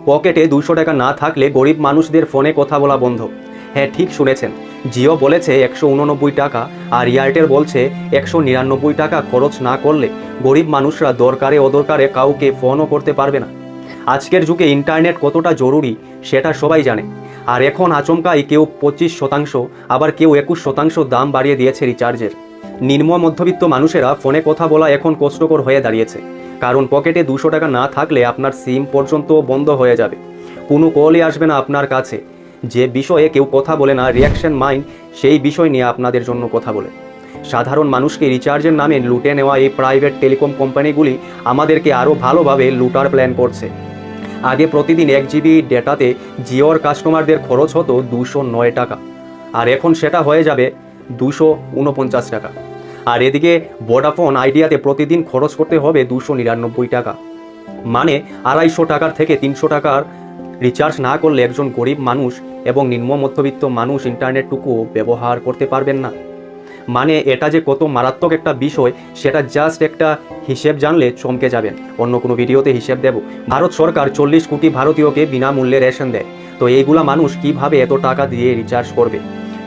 পকেটে 200 টাকা না থাকলে গরিব মানুষদের ফোনে কথা বলা বন্ধ। হ্যাঁ, ঠিক শুনেছেন, জিও বলেছে 189 টাকা আর এয়ারটেল বলছে 199 টাকা খরচ না করলে গরিব মানুষরা দরকারে অদরকারে কাউকে ফোনও করতে পারবে না। আজকের যুগে ইন্টারনেট কতটা জরুরি সেটা সবাই জানে। আর এখন আচমকাই কেউ 25% আবার কেউ 21% দাম বাড়িয়ে দিয়েছে রিচার্জের। নিম্ন মধ্যবিত্ত মানুষেরা ফোনে কথা বলা এখন কষ্টকর হয়ে দাঁড়িয়েছে, কারণ পকেটে 200 টাকা না থাকলে আপনার সিম পর্যন্ত বন্ধ হয়ে যাবে, কোনো কলই আসবে না আপনার কাছে। যে বিষয়ে কেউ কথা বলে না, রিয়াকশন মাইন্ড সেই বিষয় নিয়ে আপনাদের জন্য কথা বলে। সাধারণ মানুষকে রিচার্জের নামে লুটে নেওয়া এই প্রাইভেট টেলিকম কোম্পানিগুলি আমাদেরকে আরও ভালোভাবে লুটার প্ল্যান করছে। আগে প্রতিদিন 1 জিবি ডেটাতে জিওর কাস্টমারদের খরচ হতো 209 টাকা, আর এখন সেটা হয়ে যাবে 249 টাকা। আর এদিকে ভোডাফোন আইডিয়াতে প্রতিদিন খরচ করতে হবে 299 টাকা। মানে 250 টাকার থেকে 300 টাকার রিচার্জ না করলে একজন গরিব মানুষ এবং নিম্ন মধ্যবিত্ত মানুষ ইন্টারনেটটুকু ব্যবহার করতে পারবেন না। মানে এটা যে কত মারাত্মক একটা বিষয় সেটা জাস্ট একটা হিসেব জানলে চমকে যাবেন। অন্য কোনো ভিডিওতে হিসেব দেব। ভারত সরকার 40 কোটি ভারতীয়কে বিনামূল্যে রেশন দেয়, তো এইগুলা মানুষ কিভাবে এত টাকা দিয়ে রিচার্জ করবে?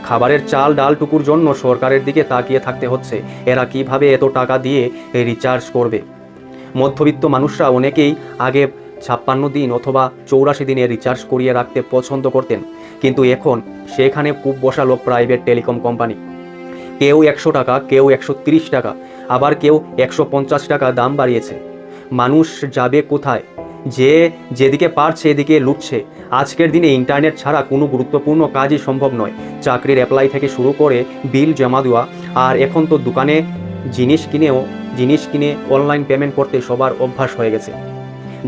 খাবারের চাল ডালটুকুর জন্য সরকারের দিকে তাকিয়ে থাকতে হচ্ছে, এরা কিভাবে এত টাকা দিয়ে রিচার্জ করবে? মধ্যবিত্ত মানুষরা অনেকেই আগে 56 দিন অথবা 84 দিনে রিচার্জ করিয়ে রাখতে পছন্দ করতেন, কিন্তু এখন সেখানে কূপ বসালো প্রাইভেট টেলিকম কোম্পানি। কেউ 100 টাকা, কেউ 130 টাকা, আবার কেউ 150 টাকা দাম বাড়িয়েছে। মানুষ যাবে কোথায়? যে যেদিকে পারছে এদিকে লুটছে। আজকের দিনে ইন্টারনেট ছাড়া কোনো গুরুত্বপূর্ণ কাজই সম্ভব নয়। চাকরির অ্যাপ্লাই থেকে শুরু করে বিল জমা দেওয়া, আর এখন তো দোকানে জিনিস কিনে অনলাইন পেমেন্ট করতে সবার অভ্যাস হয়ে গেছে।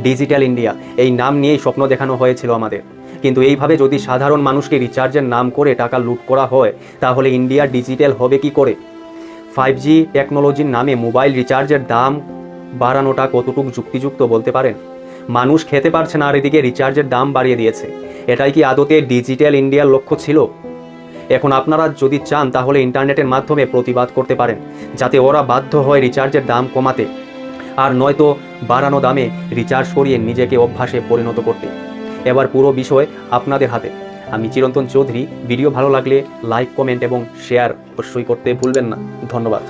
ডিজিটাল ইন্ডিয়া এই নাম নিয়েই স্বপ্ন দেখানো হয়েছিল আমাদের, কিন্তু এইভাবে যদি সাধারণ মানুষকে রিচার্জের নাম করে টাকা লুট করা হয় তাহলে ইন্ডিয়া ডিজিটাল হবে কি করে? 5G টেকনোলজির নামে মোবাইল রিচার্জের দাম বাড়ানোটা কতটুকু যুক্তিযুক্ত বলতে পারেন? মানুষ খেতে পারছে না আর এদিকে রিচার্জের দাম বাড়িয়ে দিয়েছে। এটাই কি আদতে ডিজিটাল ইন্ডিয়ার লক্ষ্য ছিল? এখন আপনারা যদি চান তাহলে ইন্টারনেটের মাধ্যমে প্রতিবাদ করতে পারেন, যাতে ওরা বাধ্য হয় রিচার্জের দাম কমাতে, আর নয়তো বাড়ানো দামে রিচার্জ করিয়ে নিজেকে অভ্যাসে পরিণত করতে। এবার পুরো বিষয় আপনাদের হাতে। আমি চিরন্তন চৌধুরী। ভিডিও ভালো লাগলে লাইক, কমেন্ট এবং শেয়ার অবশ্যই করতে ভুলবেন না। ধন্যবাদ।